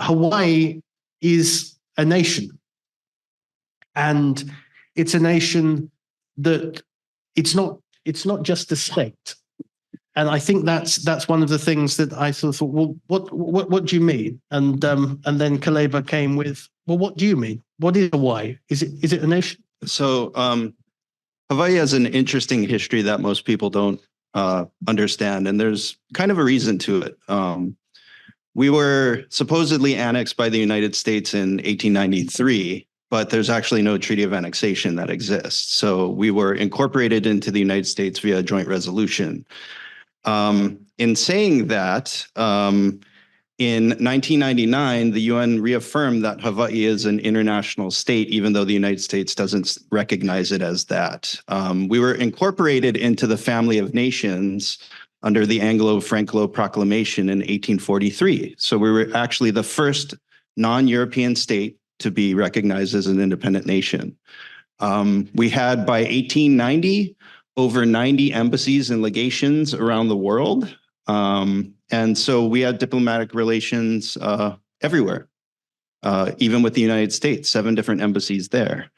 Hawaii is a nation, and it's a nation that it's not just a state. And I think that's one of the things that I sort of thought, well, what do you mean? And then Kālewa came with, well, what do you mean? What is Hawaii? Is it a nation? So Hawaii has an interesting history that most people don't understand, and there's kind of a reason to it. We were supposedly annexed by the United States in 1893, but there's actually no treaty of annexation that exists. So we were incorporated into the United States via joint resolution. In saying that, in 1999, the UN reaffirmed that Hawaii is an international state, even though the United States doesn't recognize it as that. We were incorporated into the family of nations under the Anglo-Franco Proclamation in 1843. So we were actually the first non-European state to be recognized as an independent nation. We had, by 1890, over 90 embassies and legations around the world. And so we had diplomatic relations everywhere, even with the United States, 7 different embassies there.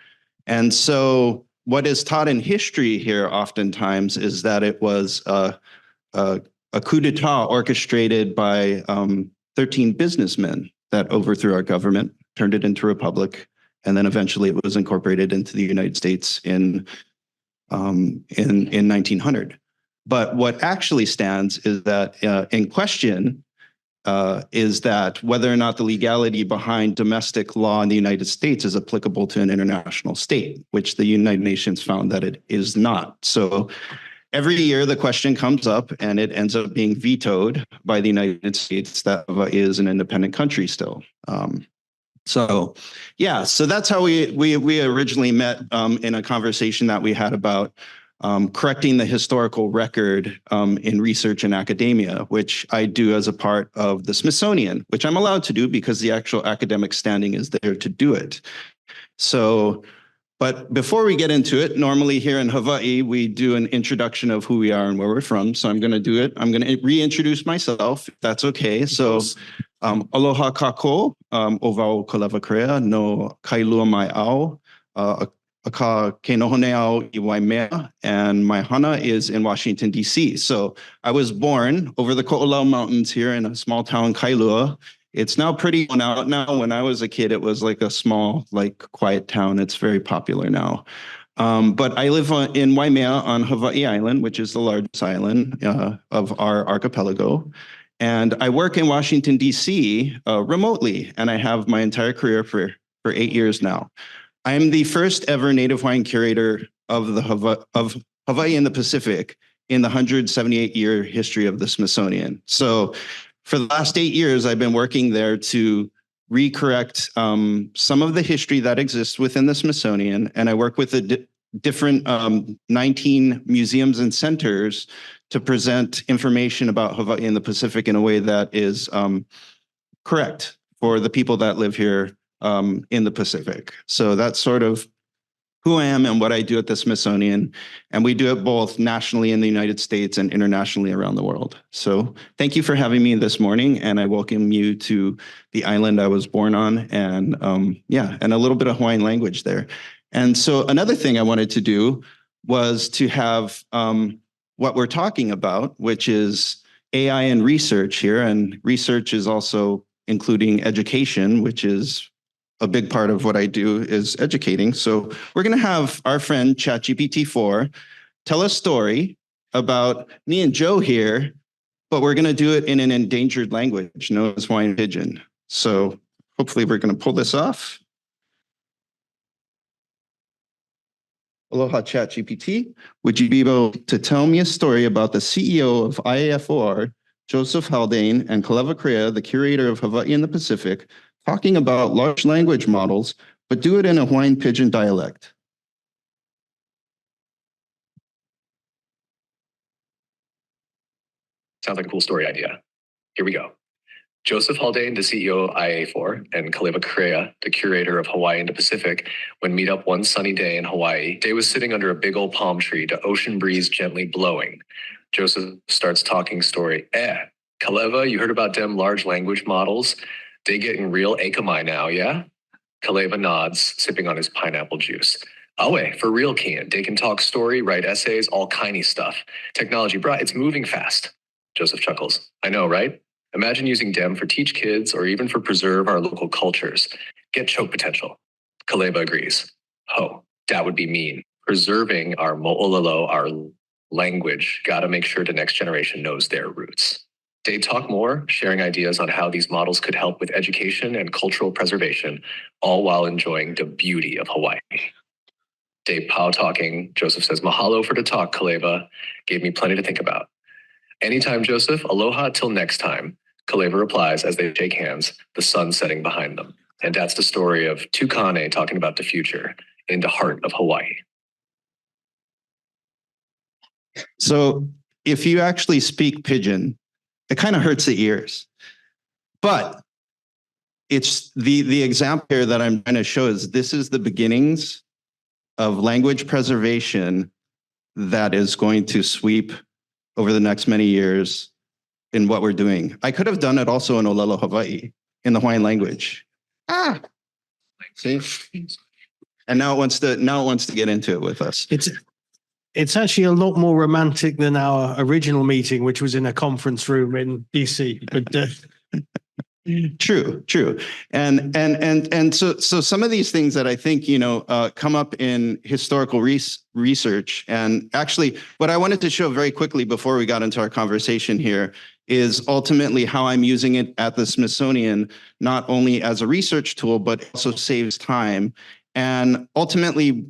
And so what is taught in history here oftentimes is that it was a coup d'etat orchestrated by 13 businessmen that overthrew our government, turned it into a republic, and then eventually it was incorporated into the United States in 1900. But what actually stands is that in question is that whether or not the legality behind domestic law in the United States is applicable to an international state, which the United Nations found that it is not. So every year the question comes up and it ends up being vetoed by the United States that Hawaii is an independent country still. So that's how we originally met in a conversation that we had about correcting the historical record in research and academia, which I do as a part of the Smithsonian, which I'm allowed to do because the actual academic standing is there to do it. So, but before we get into it, normally here in Hawaii, we do an introduction of who we are and where we're from. So I'm going to do it. I'm going to reintroduce myself, if that's okay. So aloha kako, o wau Kālewa Correa, no kailua mai au, ka ke nohone au I Waimea, and my hana is in Washington, D.C. So I was born over the Ko'olau Mountains here in a small town, Kailua. It's now pretty known out now. When I was a kid, it was like a small, like quiet town. It's very popular now. But I live in Waimea on Hawaii Island, which is the largest island of our archipelago. And I work in Washington, D.C. Remotely, and I have my entire career for 8 years now. I am the first ever Native Hawaiian curator of Hawaii and the Pacific in the 178-year history of the Smithsonian. So for the last 8 years, I've been working there to recorrect some of the history that exists within the Smithsonian, and I work with the different 19 museums and centers to present information about Hawaii and the Pacific in a way that is correct for the people that live here in the Pacific. So that's sort of who I am and what I do at the Smithsonian. And we do it both nationally in the United States and internationally around the world. So thank you for having me this morning. And I welcome you to the island I was born on, and and a little bit of Hawaiian language there. And so another thing I wanted to do was to have what we're talking about, which is AI and research here. And research is also including education, which is a big part of what I do is educating. So we're going to have our friend ChatGPT-4 tell a story about me and Joe here, but we're going to do it in an endangered language known as Hawaiian Pidgin. So hopefully we're going to pull this off. Aloha, ChatGPT. Would you be able to tell me a story about the CEO of IAFOR, Joseph Haldane, and Kālewa Correa, the curator of Hawaii and the Pacific, talking about large language models, but do it in a Hawaiian Pidgin dialect? Sounds like a cool story idea. Here we go. Joseph Haldane, the CEO of IAFOR, and Kālewa Correa, the curator of Hawaii and the Pacific, would meet up one sunny day in Hawaii. Day was sitting under a big old palm tree, the ocean breeze gently blowing. Joseph starts talking story. Kālewa, you heard about them large language models? They getting real akamai now, yeah? Kālewa nods, sipping on his pineapple juice. Awe, for real, Kian. They can talk story, write essays, all kindy stuff. Technology, bruh, it's moving fast. Joseph chuckles. I know, right? Imagine using DEM for teach kids or even for preserve our local cultures. Get choke potential. Kālewa agrees. Oh, that would be mean. Preserving our mo'olelo, our language, gotta make sure the next generation knows their roots. They talk more, sharing ideas on how these models could help with education and cultural preservation, all while enjoying the beauty of Hawaii. Dave Pao talking. Joseph says, mahalo for the talk, Kālewa. Gave me plenty to think about. Anytime, Joseph. Aloha till next time. Kālewa replies as they shake hands, the sun setting behind them. And that's the story of two Kane talking about the future in the heart of Hawaii. So if you actually speak Pidgin, it kind of hurts the ears. But it's the example here that I'm trying to show is this is the beginnings of language preservation that is going to sweep over the next many years in what we're doing. I could have done it also in Olelo Hawaii, in the Hawaiian language. See? And now it wants to get into it with us. It's actually a lot more romantic than our original meeting, which was in a conference room in DC. But True. And so some of these things that I think, come up in historical research. And actually, what I wanted to show very quickly before we got into our conversation here is ultimately how I'm using it at the Smithsonian, not only as a research tool, but also saves time. And ultimately,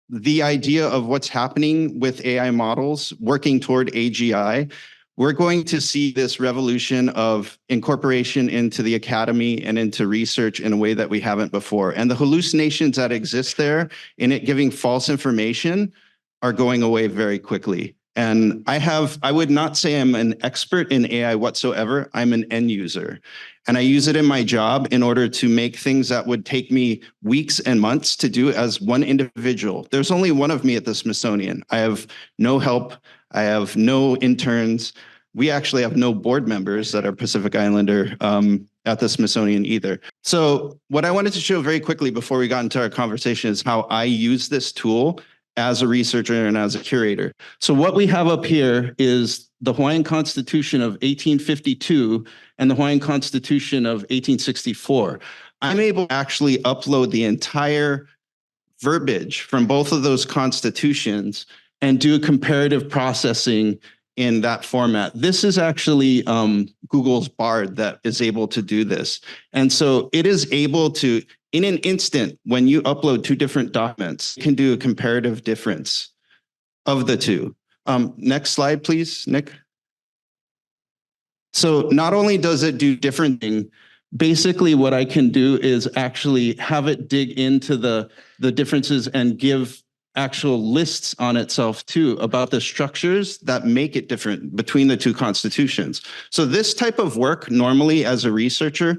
the idea of what's happening with AI models working toward AGI, we're going to see this revolution of incorporation into the academy and into research in a way that we haven't before. And the hallucinations that exist there in it giving false information are going away very quickly. And I would not say I'm an expert in AI whatsoever. I'm an end user. And I use it in my job in order to make things that would take me weeks and months to do as one individual. There's only one of me at the Smithsonian. I have no help. I have no interns. We actually have no board members that are Pacific Islander at the Smithsonian either. So what I wanted to show very quickly before we got into our conversation is how I use this tool as a researcher and as a curator. So what we have up here is the Hawaiian Constitution of 1852 and the Hawaiian Constitution of 1864. I'm able to actually upload the entire verbiage from both of those constitutions and do comparative processing in that format. This is actually Google's Bard that is able to do this. And so it is able to, in an instant, when you upload two different documents, it can do a comparative difference of the two. Next slide, please, Nick. So not only does it do different things, basically what I can do is actually have it dig into the differences and give actual lists on itself too about the structures that make it different between the two constitutions. So this type of work normally as a researcher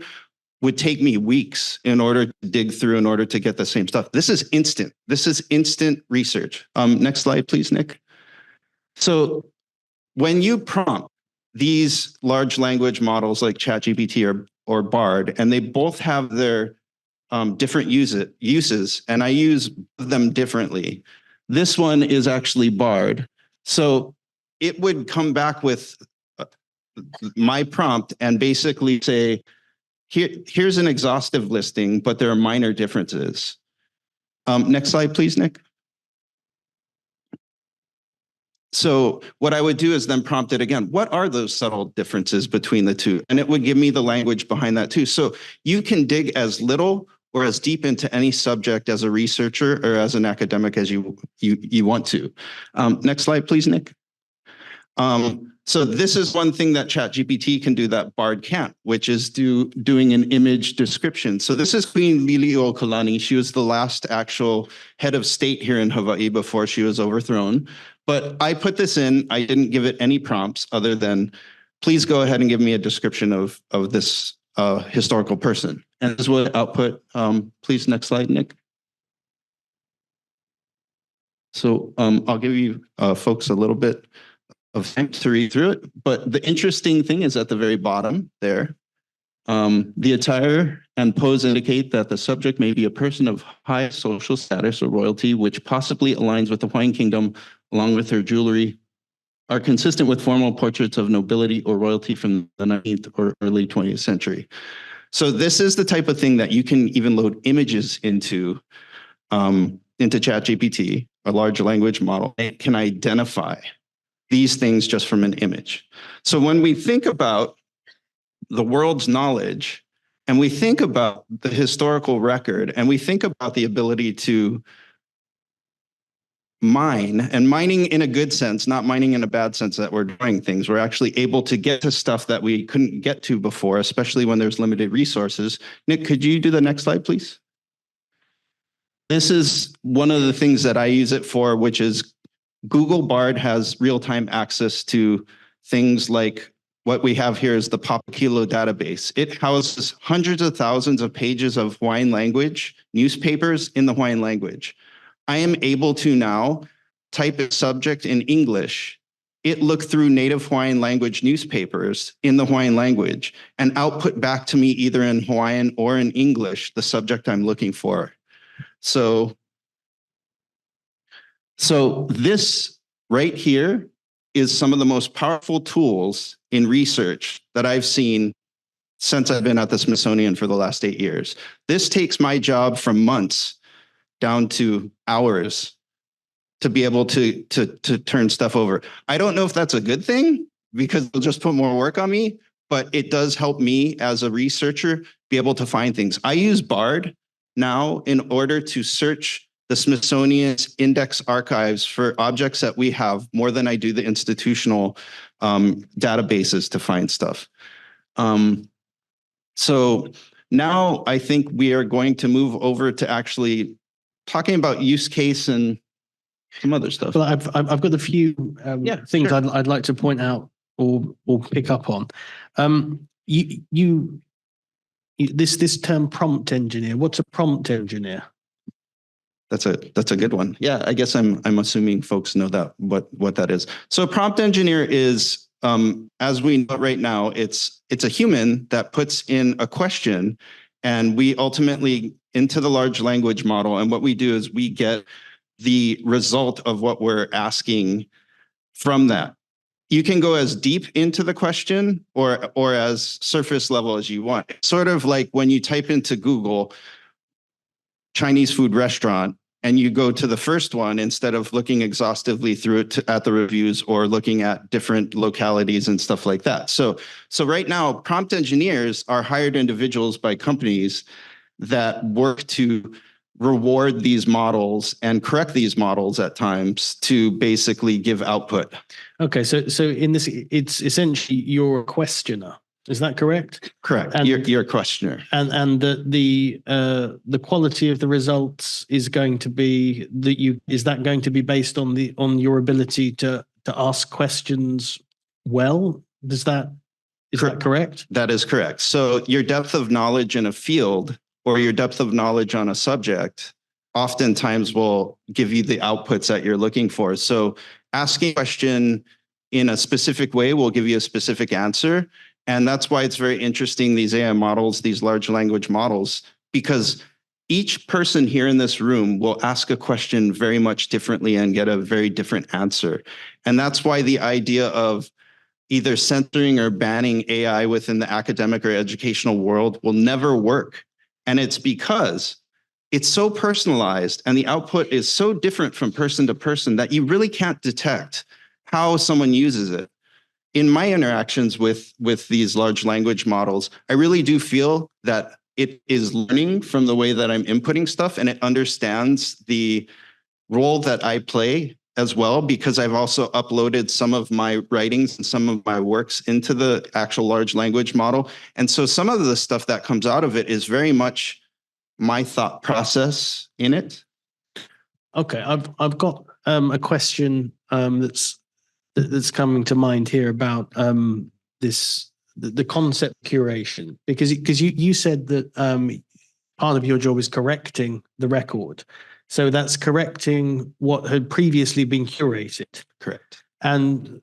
would take me weeks in order to dig through in order to get the same stuff. This is instant. This is instant research. Next slide, please, Nick. So when you prompt these large language models like ChatGPT or Bard, and they both have their different uses, and I use them differently. This one is actually Bard. So it would come back with my prompt and basically say, here's an exhaustive listing, but there are minor differences. Next slide, please, Nick. So what I would do is then prompt it again. What are those subtle differences between the two? And it would give me the language behind that too. So you can dig as little or as deep into any subject as a researcher or as an academic as you want to. Next slide, please, Nick. So this is one thing that ChatGPT can do that Bard can't, which is doing an image description. So this is Queen Liliuokalani. She was the last actual head of state here in Hawaii before she was overthrown. But I put this in, I didn't give it any prompts other than, please go ahead and give me a description of this historical person. And this is what output. Please, next slide, Nick. So I'll give you folks a little bit of time to read through it. But the interesting thing is at the very bottom there, The attire and pose indicate that the subject may be a person of high social status or royalty, which possibly aligns with the Hawaiian Kingdom, along with her jewelry, are consistent with formal portraits of nobility or royalty from the 19th or early 20th century. So this is the type of thing that you can even load images into ChatGPT, a large language model. It can identify these things just from an image. So when we think about the world's knowledge, and we think about the historical record, and we think about the ability to mine, and mining in a good sense, not mining in a bad sense that we're doing things. We're actually able to get to stuff that we couldn't get to before, especially when there's limited resources. Nick, could you do the next slide, please? This is one of the things that I use it for, which is Google Bard has real-time access to things like what we have here is the Papakilo database. It houses hundreds of thousands of pages of Hawaiian language, newspapers in the Hawaiian language. I am able to now type a subject in English, it look through native Hawaiian language newspapers in the Hawaiian language and output back to me either in Hawaiian or in English, the subject I'm looking for. So this right here is some of the most powerful tools in research that I've seen since I've been at the Smithsonian for the last 8 years. This takes my job from months down to hours to be able to turn stuff over. I don't know if that's a good thing because it'll just put more work on me, but it does help me as a researcher be able to find things. I use Bard now in order to search the Smithsonian's index archives for objects that we have more than I do the institutional databases to find stuff. So now I think we are going to move over to actually talking about use case and some other stuff. Well, I've got a few things sure. I'd like to point out or pick up on. This term prompt engineer. What's a prompt engineer? That's a good one. Yeah, I guess I'm assuming folks know that what that is. So a prompt engineer is, as we know right now, it's a human that puts in a question, and we ultimately into the large language model. And what we do is we get the result of what we're asking from that. You can go as deep into the question or as surface level as you want. Sort of like when you type into Google Chinese food restaurant and you go to the first one instead of looking exhaustively through it at the reviews or looking at different localities and stuff like that. So right now, prompt engineers are hired individuals by companies that work to reward these models and correct these models at times to basically give output. Okay, so in this, it's essentially you're a questioner. Is that correct? Correct. And you're a questioner. And the quality of the results is going to be is that going to be based on your ability to ask questions well? Is that correct? That is correct. So your depth of knowledge in a field or your depth of knowledge on a subject oftentimes will give you the outputs that you're looking for. So asking a question in a specific way will give you a specific answer. And that's why it's very interesting, these AI models, these large language models, because each person here in this room will ask a question very much differently and get a very different answer. And that's why the idea of either censoring or banning AI within the academic or educational world will never work. And it's because it's so personalized and the output is so different from person to person that you really can't detect how someone uses it. In my interactions with these large language models, I really do feel that it is learning from the way that I'm inputting stuff, and it understands the role that I play as well, because I've also uploaded some of my writings and some of my works into the actual large language model. And so some of the stuff that comes out of it is very much my thought process in it. Okay, I've got a question that's coming to mind here about the concept curation, because you said that part of your job is correcting the record. So that's correcting what had previously been curated. Correct. And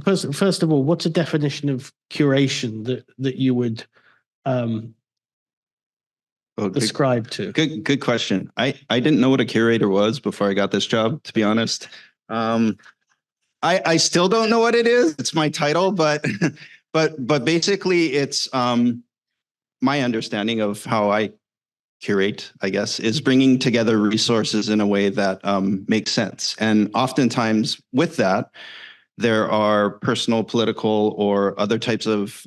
first of all, what's a definition of curation that you would ascribe to? Good question. I didn't know what a curator was before I got this job, to be honest. I still don't know what it is. It's my title, but basically it's my understanding of how I curate, I guess, is bringing together resources in a way that makes sense. And oftentimes with that, there are personal, political, or other types of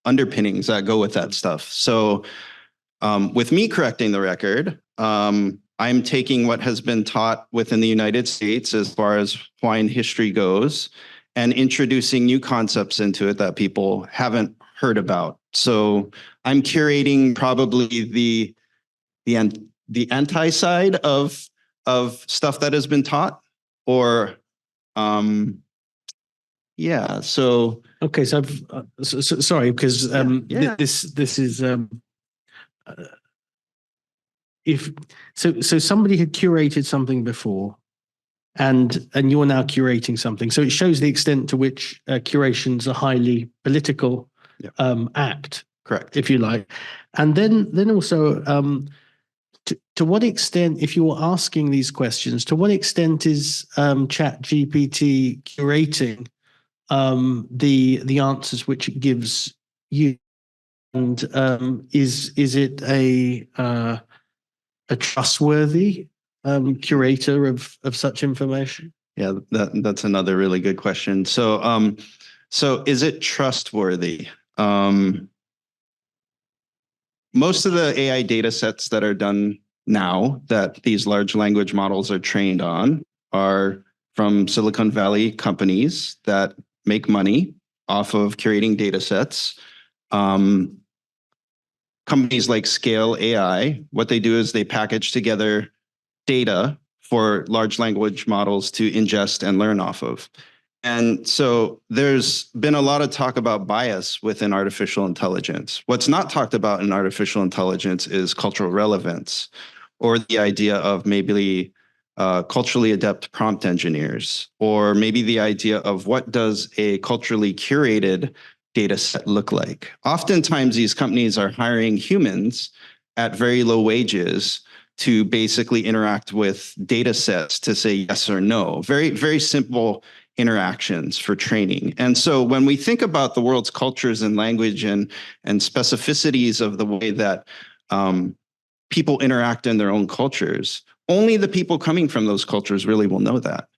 underpinnings that go with that stuff. So with me correcting the record, I'm taking what has been taught within the United States as far as Hawaiian history goes and introducing new concepts into it that people haven't heard about. So I'm curating probably the anti-side of stuff that has been taught, or yeah. So okay, so sorry, because this is if so somebody had curated something before, and you're now curating something, so it shows the extent to which curation's a highly political act, correct, if you like. And then also to what extent, if you're asking these questions, to what extent is ChatGPT curating the answers which it gives you, and is it a trustworthy curator of such information? Yeah, that's another really good question. So so is it trustworthy? Most of the AI data sets that are done now that these large language models are trained on are from Silicon Valley companies that make money off of curating data sets. Companies like Scale AI, what they do is they package together data for large language models to ingest and learn off of. And so there's been a lot of talk about bias within artificial intelligence. What's not talked about in artificial intelligence is cultural relevance, or the idea of maybe culturally adept prompt engineers, or maybe the idea of what does a culturally curated data set look like. Oftentimes, these companies are hiring humans at very low wages to basically interact with data sets to say yes or no. Very, very simple interactions for training. And so when we think about the world's cultures and language and specificities of the way that people interact in their own cultures, only the people coming from those cultures really will know that.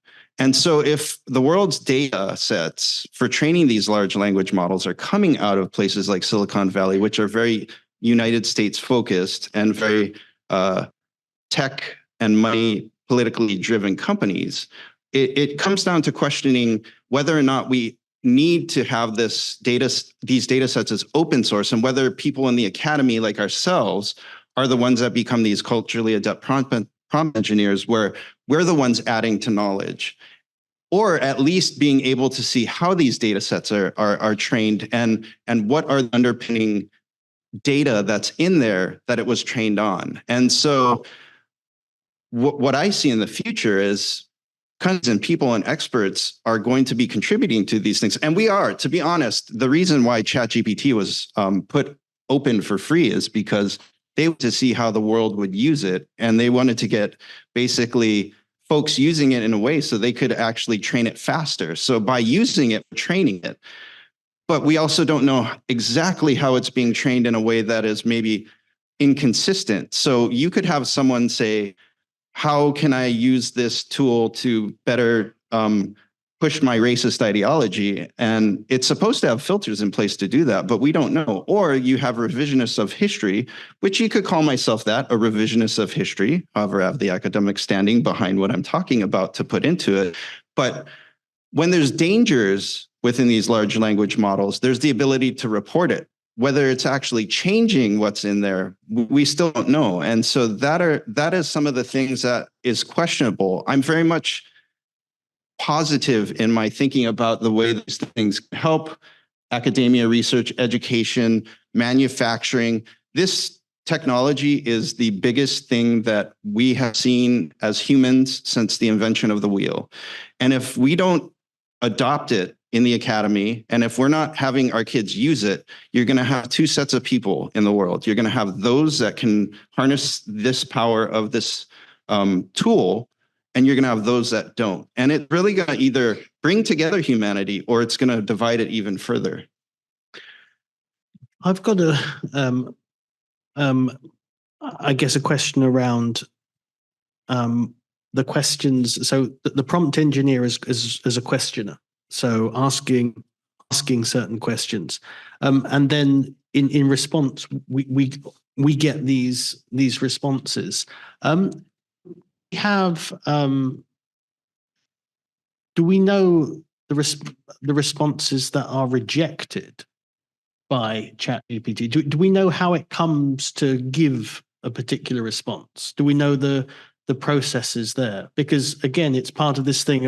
And so if the world's data sets for training these large language models are coming out of places like Silicon Valley, which are very United States focused and very tech and money politically driven companies, it comes down to questioning whether or not we need to have these data sets as open source, and whether people in the academy like ourselves are the ones that become these culturally adept prompt engineers, where we're the ones adding to knowledge, or at least being able to see how these data sets are trained and what are the underpinning data that's in there that it was trained on. And so what I see in the future is kinds and people and experts are going to be contributing to these things. And we are, to be honest, the reason why ChatGPT was put open for free is because they wanted to see how the world would use it. And they wanted to get basically folks using it in a way so they could actually train it faster. So by using it, training it. But we also don't know exactly how it's being trained in a way that is maybe inconsistent. So you could have someone say, how can I use this tool to better push my racist ideology? And it's supposed to have filters in place to do that, but we don't know. Or you have revisionists of history, which you could call myself that, a revisionist of history. However, I have the academic standing behind what I'm talking about to put into it. But when there's dangers within these large language models, there's the ability to report it. Whether it's actually changing what's in there, we still don't know. And so that is some of the things that is questionable. I'm very much positive in my thinking about the way these things help academia, research, education, manufacturing. This technology is the biggest thing that we have seen as humans since the invention of the wheel. And if we don't adopt it in the academy, and if we're not having our kids use it, you're going to have two sets of people in the world. You're going to have those that can harness this power of this tool, and you're going to have those that don't. And it's really going to either bring together humanity or it's going to divide it even further. I've got I guess a question around the questions. So the prompt engineer is a questioner, so asking certain questions, and then in response we get these responses. We have do we know the responses that are rejected by ChatGPT? Do we know how it comes to give a particular response? Do we know the processes there? Because again, it's part of this thing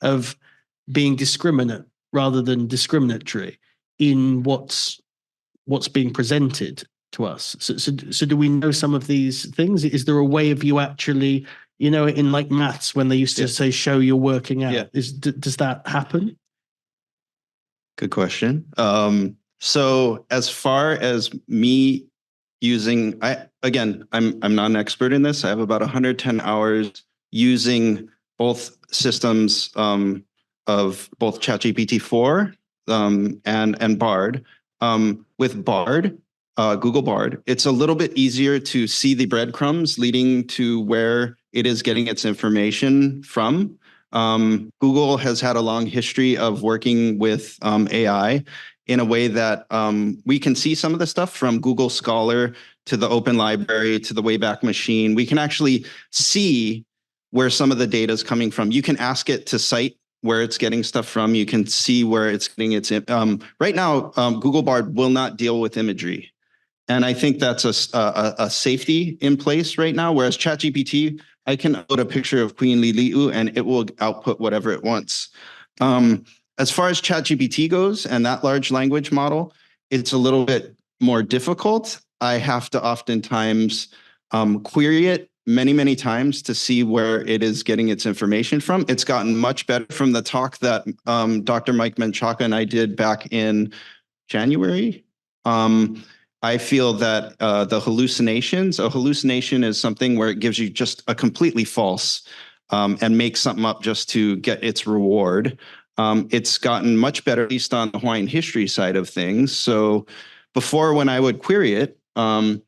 of being discriminate rather than discriminatory in what's being presented to us. So do we know some of these things? Is there a way of you actually, in like maths when they used to say show you're working out? Yeah. Does that happen? Good question. So as far as me using, I'm not an expert in this. I have about 110 hours using both systems of both ChatGPT 4 and Bard. With Bard, Google Bard, it's a little bit easier to see the breadcrumbs leading to where it is getting its information from. Google has had a long history of working with AI in a way that we can see some of the stuff from Google Scholar to the Open Library to the Wayback Machine. We can actually see where some of the data is coming from. You can ask it to cite where it's getting stuff from. You can see where it's getting its. Right now, Google Bard will not deal with imagery. And I think that's a safety in place right now, whereas ChatGPT, I can upload a picture of Queen Lili'u and it will output whatever it wants. As far as ChatGPT goes and that large language model, it's a little bit more difficult. I have to oftentimes query it many times to see where it is getting its information from. It's gotten much better from the talk that Dr. Mike Menchaca and I did back in January. I feel that a hallucination is something where it gives you just a completely false and makes something up just to get its reward. It's gotten much better, at least on the Hawaiian history side of things. So before, when I would query it and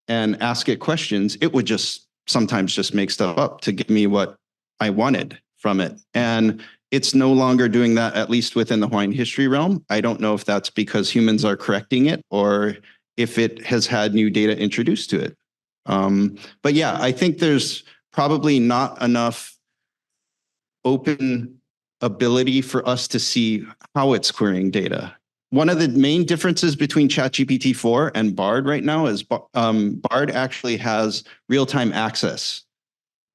ask it questions, it would just sometimes just make stuff up to give me what I wanted from it. And it's no longer doing that, at least within the Hawaiian history realm. I don't know if that's because humans are correcting it or if it has had new data introduced to it. But yeah, I think there's probably not enough open ability for us to see how it's querying data. One of the main differences between ChatGPT 4 and Bard right now is Bard actually has real-time access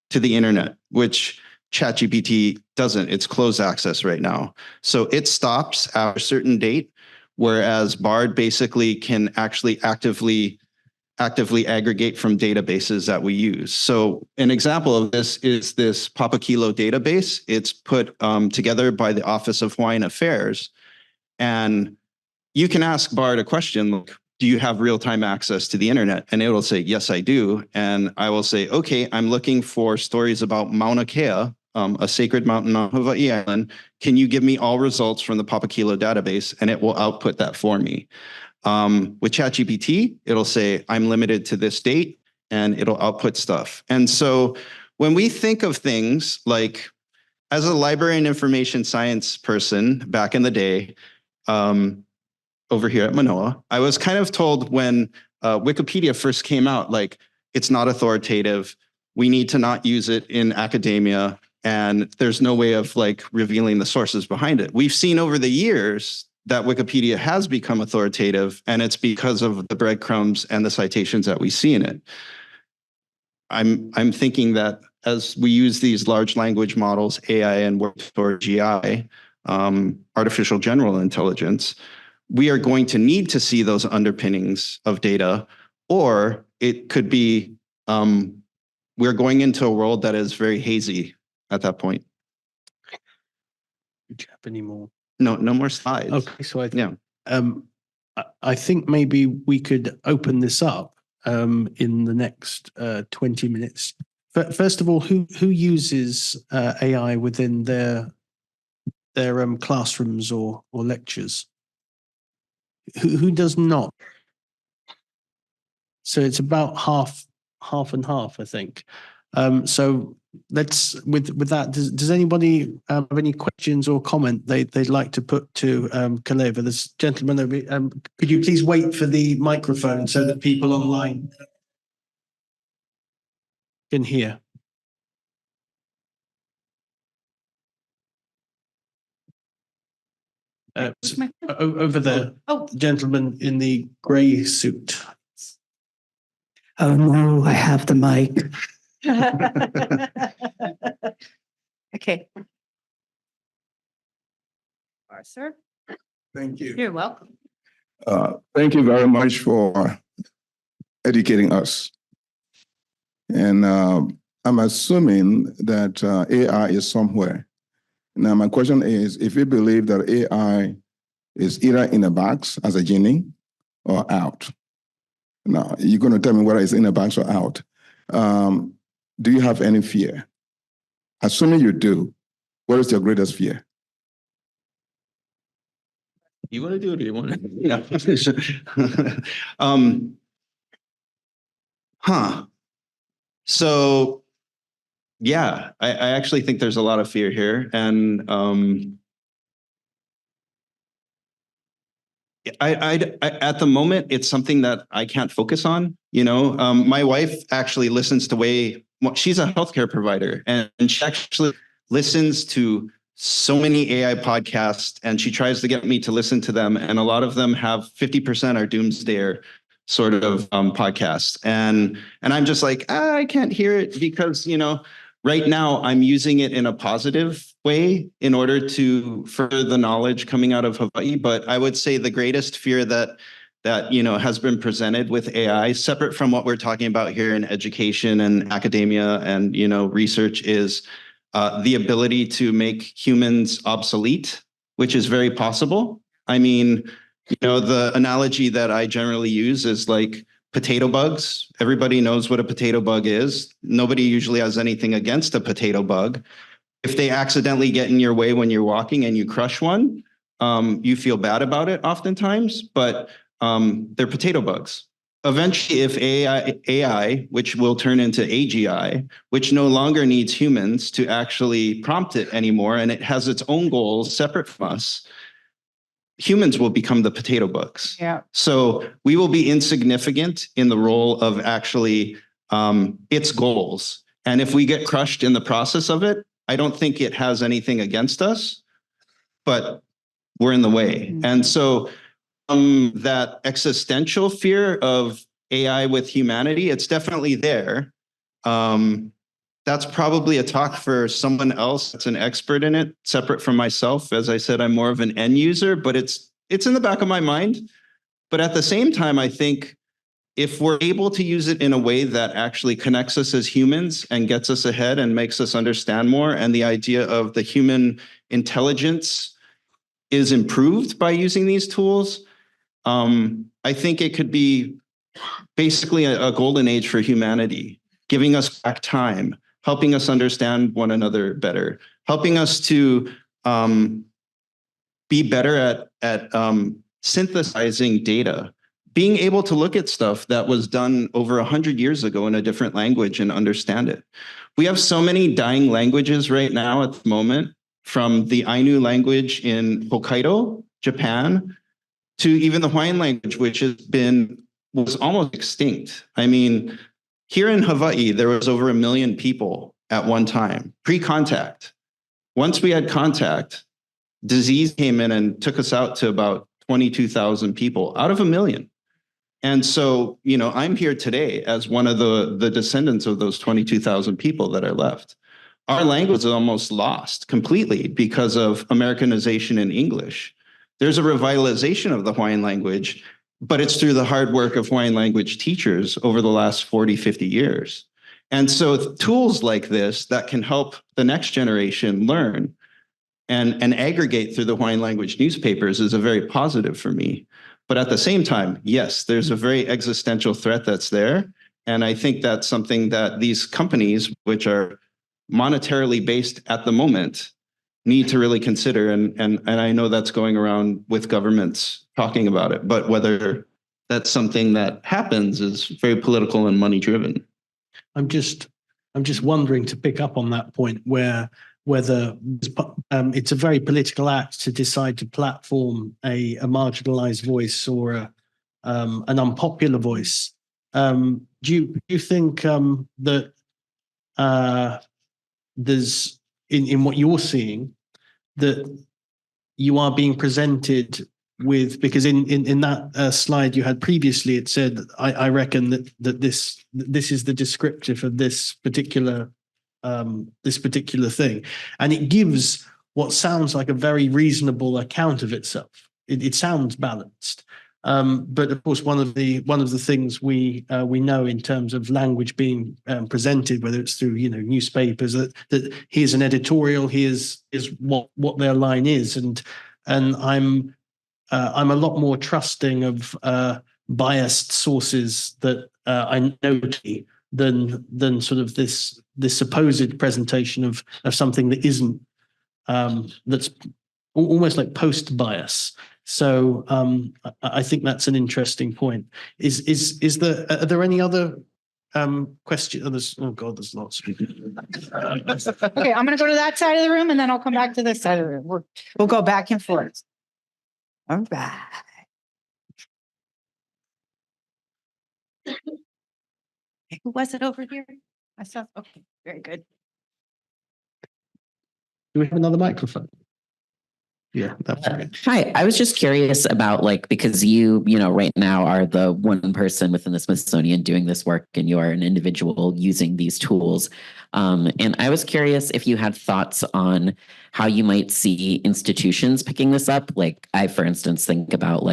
to the internet, which ChatGPT doesn't. It's closed access right now. So it stops at a certain date, whereas Bard basically can actually actively aggregate from databases that we use. So an example of this is this Papakilo database. It's put together by the Office of Hawaiian Affairs. And you can ask Bard a question like, do you have real-time access to the internet? And it will say, yes, I do. And I will say, okay, I'm looking for stories about Mauna Kea, a sacred mountain on Hawaii Island. Can you give me all results from the Papakilo database? And it will output that for me. With ChatGPT, it'll say, I'm limited to this date, and it'll output stuff. And so when we think of things like, as a library and information science person back in the day, over here at Manoa, I was kind of told when Wikipedia first came out, like, it's not authoritative. We need to not use it in academia. And there's no way of like revealing the sources behind it. We've seen over the years that Wikipedia has become authoritative, and it's because of the breadcrumbs and the citations that we see in it. I'm thinking that as we use these large language models, AI and or GI, artificial general intelligence, we are going to need to see those underpinnings of data, or it could be we're going into a world that is very hazy at that point. Did you have any more? No, no more slides. Okay, so Yeah. I think maybe we could open this up in the next 20 minutes. First of all, who uses AI within their classrooms or lectures? Who does not? So it's about half and half, I think. So let's with that. Does anybody have any questions or comment they'd like to put to Kālewa? This gentleman over. Could you please wait for the microphone so that people online can hear? Over there, gentleman in the grey suit. Oh no, I have the mic. Okay. Sir. Thank you. You're welcome. Thank you very much for educating us. And I'm assuming that AI is somewhere. Now, my question is, if you believe that AI is either in a box as a genie or out. Now, you're going to tell me whether it's in a box or out. Do you have any fear? Assuming you do, what is your greatest fear? You want to do it or you want to? Yeah. So, yeah, I actually think there's a lot of fear here. And I at the moment, it's something that I can't focus on. You know, my wife actually listens to she's a healthcare provider, and she actually listens to so many AI podcasts, and she tries to get me to listen to them. And a lot of them have 50% are doomsdayer sort of podcasts. And I'm just like, I can't hear it because, you know, right now I'm using it in a positive way in order to further the knowledge coming out of Hawaii. But I would say the greatest fear that you know has been presented with AI, separate from what we're talking about here in education and academia and, you know, research, is the ability to make humans obsolete, which is very possible. I mean, you know, the analogy that I generally use is like potato bugs. Everybody knows what a potato bug is. Nobody usually has anything against a potato bug. If they accidentally get in your way when you're walking and you crush one, you feel bad about it oftentimes, but they're potato bugs. Eventually, if AI, which will turn into AGI, which no longer needs humans to actually prompt it anymore, and it has its own goals separate from us, humans will become the potato bugs. Yeah. So we will be insignificant in the role of actually its goals. And if we get crushed in the process of it, I don't think it has anything against us, but we're in the way. Mm-hmm. And so that existential fear of AI with humanity, it's definitely there. That's probably a talk for someone else that's an expert in it, separate from myself. As I said, I'm more of an end user, but it's in the back of my mind. But at the same time, I think if we're able to use it in a way that actually connects us as humans and gets us ahead and makes us understand more, and the idea of the human intelligence is improved by using these tools, I think it could be basically a golden age for humanity, giving us back time, helping us understand one another better, helping us to be better at synthesizing data, being able to look at stuff that was done over 100 years ago in a different language and understand it. We have so many dying languages right now at the moment, from the Ainu language in Hokkaido, Japan, to even the Hawaiian language, which was almost extinct. I mean, here in Hawaii, there was over 1 million people at one time, pre-contact. Once we had contact, disease came in and took us out to about 22,000 people out of 1 million. And so, you know, I'm here today as one of the descendants of those 22,000 people that are left. Our language is almost lost completely because of Americanization in English. There's a revitalization of the Hawaiian language, but it's through the hard work of Hawaiian language teachers over the last 40, 50 years. And so tools like this that can help the next generation learn and aggregate through the Hawaiian language newspapers is a very positive for me. But at the same time, yes, there's a very existential threat that's there. And I think that's something that these companies, which are monetarily based at the moment, need to really consider. And I know that's going around with governments talking about it, but whether that's something that happens is very political and money driven. I'm just wondering, to pick up on that point, whether it's a very political act to decide to platform a marginalized voice or an unpopular voice. Do you think that there's in what you're seeing that you are being presented with, because in that slide you had previously, it said, I reckon that this is the descriptive of this particular thing, and it gives what sounds like a very reasonable account of itself. It sounds balanced, but of course one of the things we know in terms of language being presented, whether it's through newspapers, that here's an editorial, here's what their line is, and I'm a lot more trusting of biased sources that I know than sort of this supposed presentation of something that isn't, that's almost like post bias. So I think that's an interesting point. Are there any other questions? Oh God, there's lots. Okay, I'm going to go to that side of the room, and then I'll come back to this side of the room. We'll go back and forth. All right. Who was it over here? Myself. Okay, very good. Do we have another microphone? Yeah, that's right. Hi, I was just curious about, because you right now are the one person within the Smithsonian doing this work, and you are an individual using these tools. And I was curious if you had thoughts on how you might see institutions picking this up. I, for instance, think about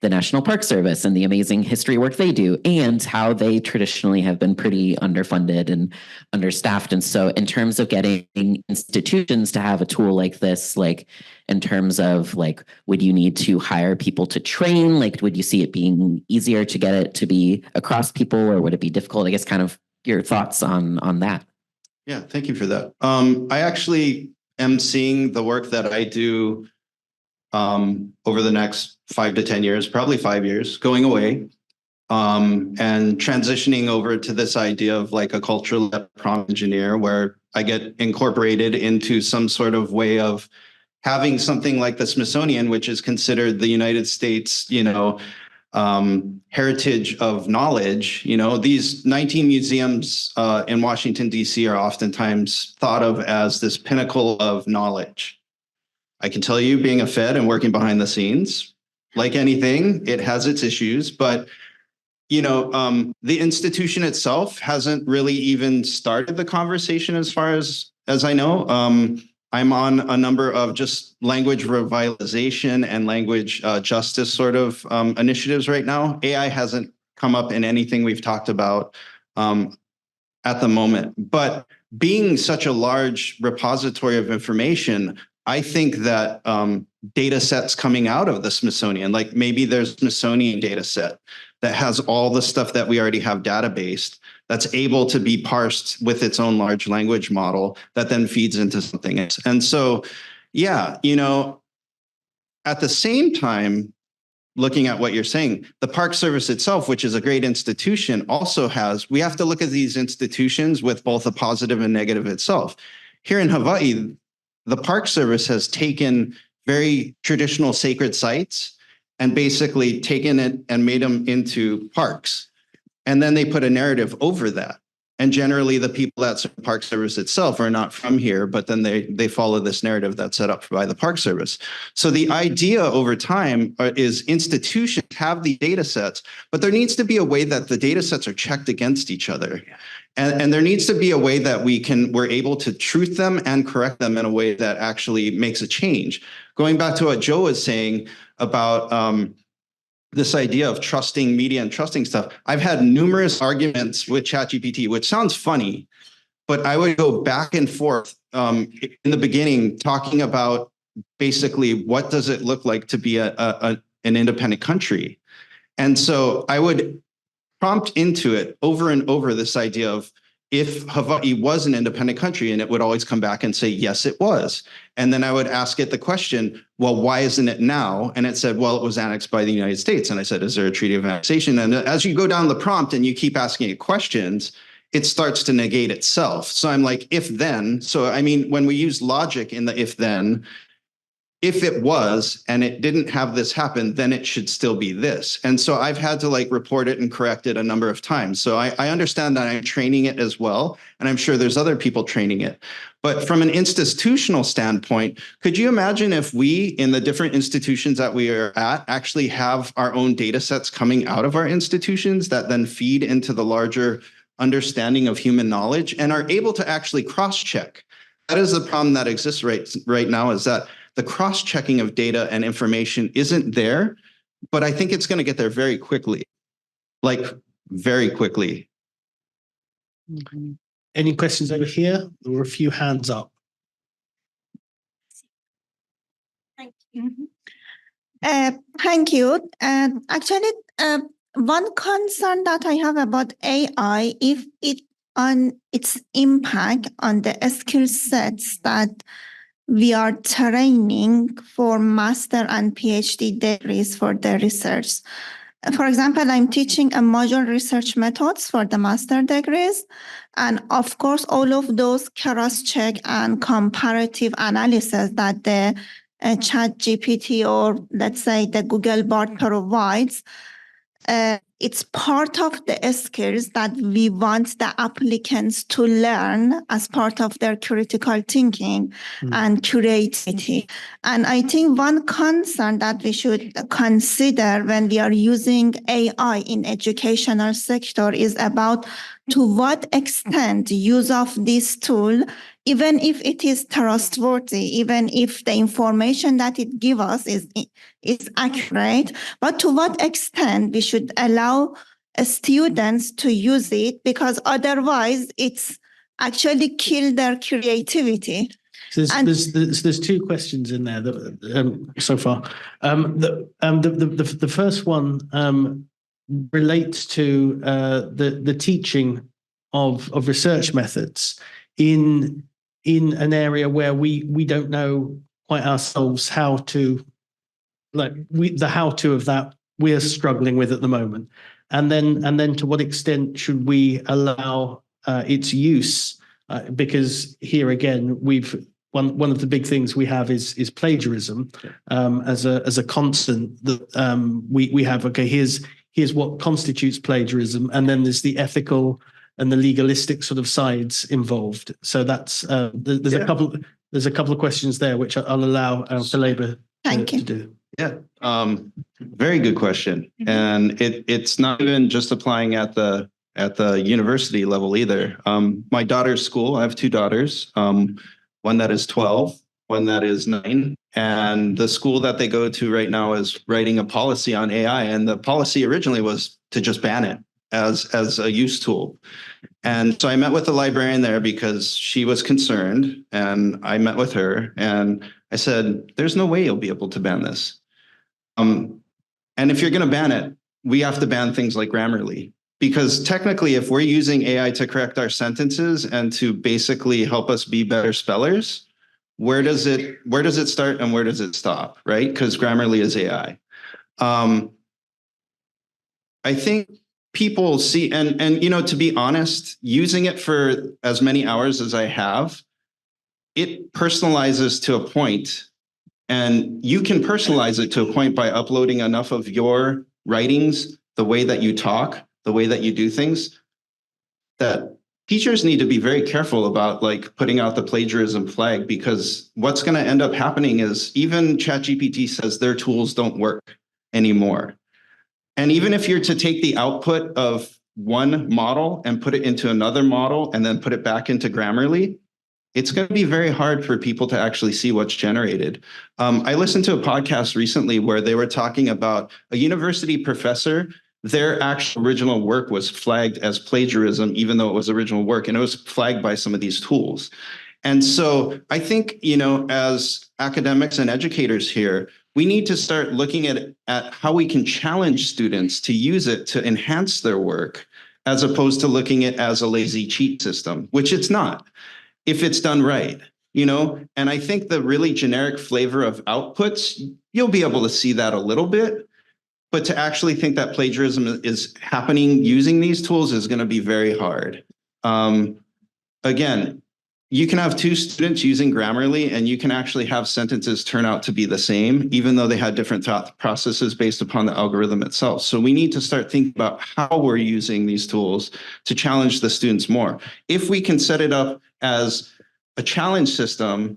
the National Park Service and the amazing history work they do, and how they traditionally have been pretty underfunded and understaffed. And so in terms of getting institutions to have a tool like this, in terms of would you need to hire people to train? Would you see it being easier to get it to be across people, or would it be difficult? I guess kind of your thoughts on that. Yeah, thank you for that. I actually am seeing the work that I do over the next 5 to 10 years, probably 5 years, going away and transitioning over to this idea of a cultural prompt engineer, where I get incorporated into some sort of way of having something like the Smithsonian, which is considered the United States, heritage of knowledge. These 19 museums in Washington, D.C. are oftentimes thought of as this pinnacle of knowledge. I can tell you, being a Fed and working behind the scenes, like anything, it has its issues, but the institution itself hasn't really even started the conversation as far as I know. I'm on a number of just language revitalization and language justice sort of initiatives right now. AI hasn't come up in anything we've talked about at the moment, but being such a large repository of information, I think that data sets coming out of the Smithsonian, maybe there's a Smithsonian data set that has all the stuff that we already have databased, that's able to be parsed with its own large language model that then feeds into something else. And so, yeah, at the same time, looking at what you're saying, the Park Service itself, which is a great institution, also we have to look at these institutions with both a positive and negative itself. Here in Hawaii, the Park Service has taken very traditional sacred sites and basically taken it and made them into parks. And then they put a narrative over that. And generally the people that serve the Park Service itself are not from here, but then they follow this narrative that's set up by the Park Service. So the idea over time is institutions have the data sets, but there needs to be a way that the data sets are checked against each other. And there needs to be a way that we're able to truth them and correct them in a way that actually makes a change. Going back to what Joe was saying about this idea of trusting media and trusting stuff, I've had numerous arguments with ChatGPT, which sounds funny, but I would go back and forth in the beginning, talking about basically what does it look like to be an independent country. And so I would prompt into it over and over this idea of if Hawaii was an independent country, and it would always come back and say, yes, it was. And then I would ask it the question, well, why isn't it now? And it said, well, it was annexed by the United States. And I said, is there a treaty of annexation? And as you go down the prompt and you keep asking it questions, it starts to negate itself. So I'm like, if then, so I mean, when we use logic in the if then, if it was and it didn't have this happen, then it should still be this. And so I've had to like report it and correct it a number of times. So I understand that I'm training it as well. And I'm sure there's other people training it. But from an institutional standpoint, could you imagine if we in the different institutions that we are at actually have our own data sets coming out of our institutions that then feed into the larger understanding of human knowledge and are able to actually cross-check? That is the problem that exists right now, is that the cross-checking of data and information isn't there, but I think it's going to get there very quickly, like very quickly. Any questions over here? There were a few hands up. Thank you. Thank you. Actually, one concern that I have about AI, if it on its impact on the skill sets that we are training for master and PhD degrees for the research. For example, I'm teaching a module research methods for the master degrees. And of course, all of those cross-check and comparative analysis that the ChatGPT or let's say the Google Bard provides, it's part of the skills that we want the applicants to learn as part of their critical thinking and creativity. And I think one concern that we should consider when we are using AI in educational sector is about to what extent use of this tool, even if it is trustworthy, even if the information that it gives us is accurate, but to what extent we should allow students to use it, because otherwise it's actually kill their creativity. So there's two questions in there that, so far. The first one relates to the teaching of research methods in an area where we don't know quite ourselves how to, the how to of that we're struggling with at the moment. And then to what extent should we allow its use? Because here again, one of the big things we have is plagiarism as a constant that we have. Okay, here's what constitutes plagiarism, and then there's the ethical and the legalistic sort of sides involved. So that's there's a couple of questions there which I'll allow Kālewa to do. Yeah, very good question, and it's not even just applying at the university level either. My daughter's school, I have two daughters, one that is 12, one that is 9, and the school that they go to right now is writing a policy on AI, and the policy originally was to just ban it as a use tool. And so I met with the librarian there because she was concerned, and I met with her and I said, there's no way you'll be able to ban this. And if you're going to ban it, we have to ban things like Grammarly, because technically, if we're using AI to correct our sentences and to basically help us be better spellers, where does it start and where does it stop, right? Because Grammarly is AI. I think people see, and to be honest, using it for as many hours as I have, it personalizes to a point. And you can personalize it to a point by uploading enough of your writings, the way that you talk, the way that you do things, that teachers need to be very careful about putting out the plagiarism flag, because what's going to end up happening is even ChatGPT says their tools don't work anymore. And even if you're to take the output of one model and put it into another model and then put it back into Grammarly, it's going to be very hard for people to actually see what's generated. I listened to a podcast recently where they were talking about a university professor their actual original work was flagged as plagiarism, even though it was original work, and it was flagged by some of these tools. And so I think, as academics and educators here, we need to start looking at how we can challenge students to use it to enhance their work, as opposed to looking at it as a lazy cheat system, which it's not, if it's done right. And I think the really generic flavor of outputs, you'll be able to see that a little bit, but to actually think that plagiarism is happening using these tools is going to be very hard. Again, you can have two students using Grammarly and you can actually have sentences turn out to be the same, even though they had different thought processes based upon the algorithm itself. So we need to start thinking about how we're using these tools to challenge the students more. If we can set it up as a challenge system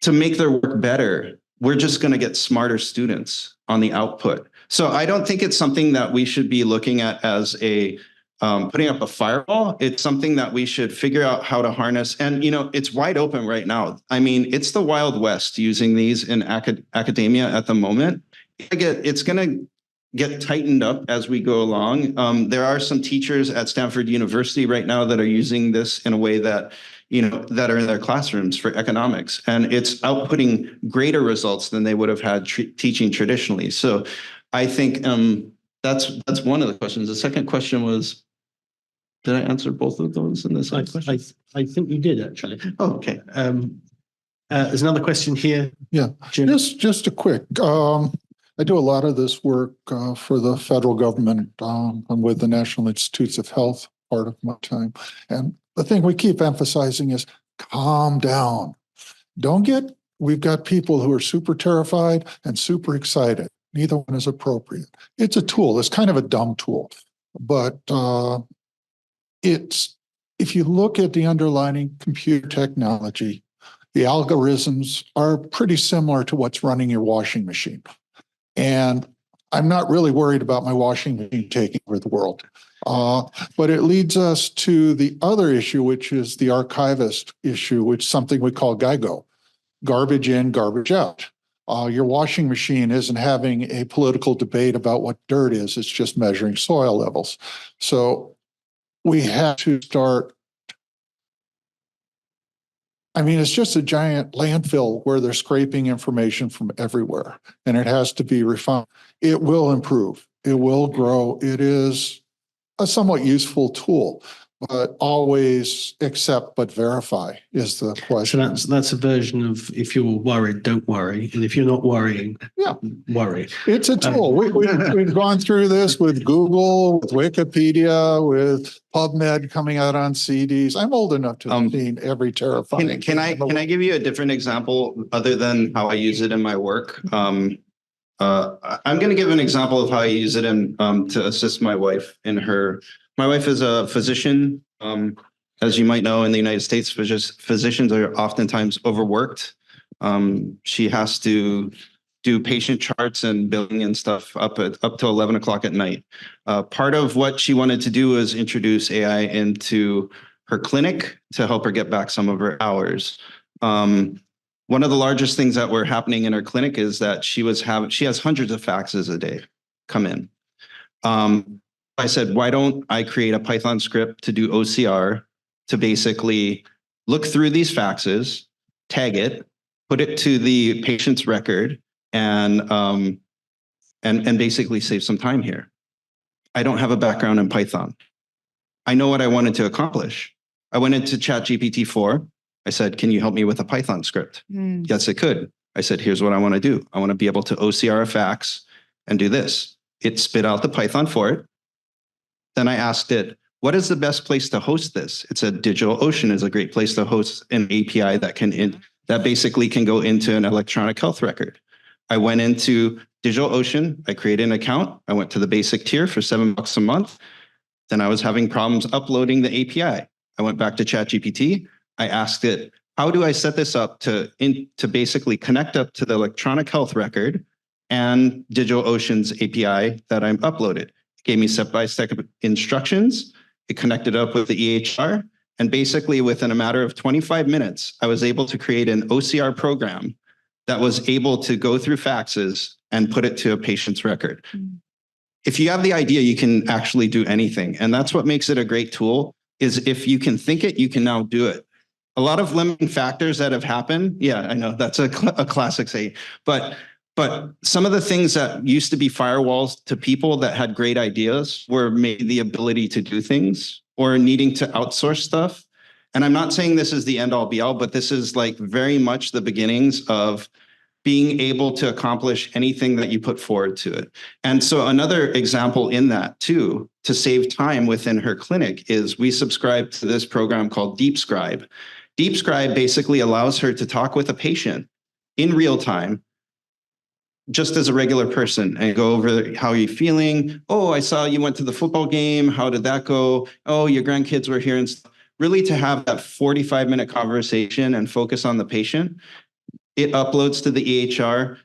to make their work better, we're just going to get smarter students on the output. So I don't think it's something that we should be looking at as a putting up a firewall. It's something that we should figure out how to harness. And, it's wide open right now. I mean, it's the Wild West using these in academia at the moment. It's going to get tightened up as we go along. There are some teachers at Stanford University right now that are using this in a way that, that are in their classrooms for economics. And it's outputting greater results than they would have had teaching traditionally. So I think that's one of the questions. The second question was, did I answer both of those in this question? I think you did, actually. Oh, okay. There's another question here. Yeah, Jim. just a quick. I do a lot of this work for the federal government. I'm with the National Institutes of Health part of my time. And the thing we keep emphasizing is calm down. We've got people who are super terrified and super excited. Neither one is appropriate. It's a tool. It's kind of a dumb tool, but if you look at the underlying computer technology, the algorithms are pretty similar to what's running your washing machine. And I'm not really worried about my washing machine taking over the world. But it leads us to the other issue, which is the archivist issue, which is something we call GIGO, garbage in, garbage out. Your washing machine isn't having a political debate about what dirt is. It's just measuring soil levels. So we have to start. I mean, it's just a giant landfill where they're scraping information from everywhere, and it has to be refined. It will improve. It will grow. It is a somewhat useful tool, but always accept but verify is the question. So that's a version of, if you're worried, don't worry, and if you're not worrying, worry. It's a tool. We've gone through this with Google, with Wikipedia, with PubMed coming out on CDs. I'm old enough to have seen every terrifying. Can I give you a different example other than how I use it in my work? I'm going to give an example of how I use it to assist my wife in her. My wife is a physician. As you might know, in the United States, physicians are oftentimes overworked. She has to do patient charts and billing and stuff up to 11 o'clock at night. Part of what she wanted to do is introduce AI into her clinic to help her get back some of her hours. One of the largest things that were happening in her clinic is that she has hundreds of faxes a day come in. I said, why don't I create a Python script to do OCR to basically look through these faxes, tag it, put it to the patient's record, and basically save some time here. I don't have a background in Python. I know what I wanted to accomplish. I went into ChatGPT 4. I said, can you help me with a Python script? Yes, it could. I said, here's what I want to do. I want to be able to OCR a fax and do this. It spit out the Python for it. Then I asked it, what is the best place to host this? It said DigitalOcean is a great place to host an API that basically can go into an electronic health record. I went into DigitalOcean. I created an account. I went to the basic tier for $7 a month. Then I was having problems uploading the API. I went back to ChatGPT. I asked it, how do I set this up to basically connect up to the electronic health record and DigitalOcean's API that I'm uploaded? Gave me step-by-step instructions. It connected up with the EHR. And basically within a matter of 25 minutes, I was able to create an OCR program that was able to go through faxes and put it to a patient's record. if you have the idea, you can actually do anything. And that's what makes it a great tool, is if you can think it, you can now do it. A lot of limiting factors that have happened. Yeah, I know that's a classic saying, but some of the things that used to be firewalls to people that had great ideas were maybe the ability to do things or needing to outsource stuff. And I'm not saying this is the end all be all, but this is like very much the beginnings of being able to accomplish anything that you put forward to it. And so another example in that too, to save time within her clinic, is we subscribe to this program called DeepScribe. DeepScribe basically allows her to talk with a patient in real time, just as a regular person, and go over how are you feeling? Oh, I saw you went to the football game. How did that go? Oh, your grandkids were here and stuff. Really to have that 45-minute conversation and focus on the patient. It uploads to the EHR,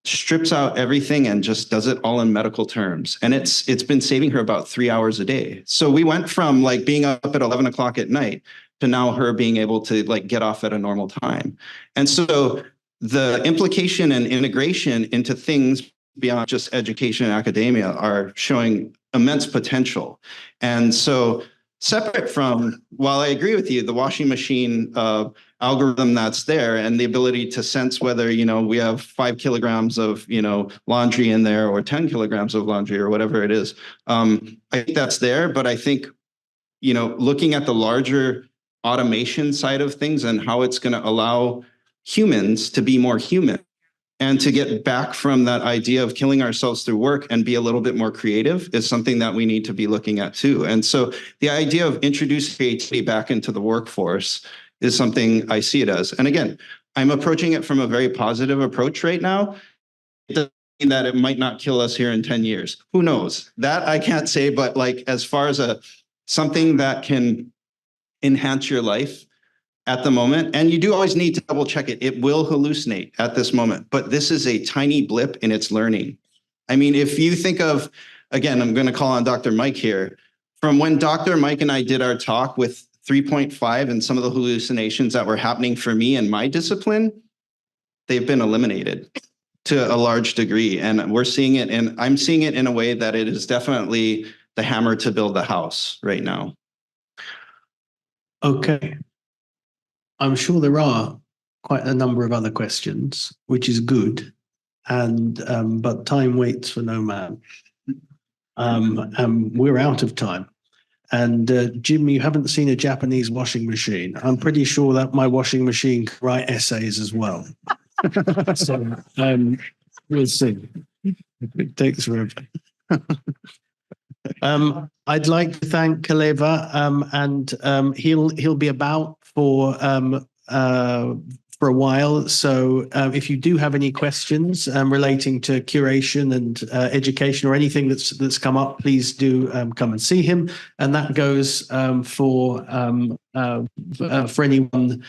strips out everything and just does it all in medical terms. And it's been saving her about 3 hours a day. So we went from like being up at 11 o'clock at night to now her being able to like get off at a normal time. And so the implication and integration into things beyond just education and academia are showing immense potential. And so separate from, while I agree with you, the washing machine algorithm that's there and the ability to sense whether, we have 5 kilograms of, laundry in there or 10 kilograms of laundry or whatever it is. I think that's there, but I think, looking at the larger automation side of things and how it's going to allow humans to be more human and to get back from that idea of killing ourselves through work and be a little bit more creative is something that we need to be looking at too. And so the idea of introducing creativity back into the workforce is something I see it as. And again, I'm approaching it from a very positive approach right now. It doesn't mean that it might not kill us here in 10 years. Who knows? That I can't say, but like as far as something that can enhance your life at the moment, and you do always need to double check it. It will hallucinate at this moment, but this is a tiny blip in its learning. I mean, if you think of, again, I'm going to call on Dr. Mike here, from when Dr. Mike and I did our talk with 3.5 and some of the hallucinations that were happening for me in my discipline, they've been eliminated to a large degree. And we're seeing it, and I'm seeing it in a way that it is definitely the hammer to build the house right now. Okay. I'm sure there are quite a number of other questions, which is good, and but time waits for no man. We're out of time. And Jim, you haven't seen a Japanese washing machine. I'm pretty sure that my washing machine can write essays as well. So we'll see. It takes forever. I'd like to thank Kālewa, and he'll be about for a while. So if you do have any questions relating to curation and education or anything that's come up, please do come and see him. And that goes for anyone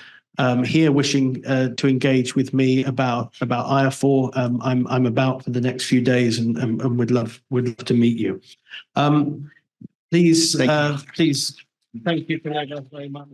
here wishing to engage with me about IAFOR. I'm about for the next few days and would love to meet you. Please, thank you very much.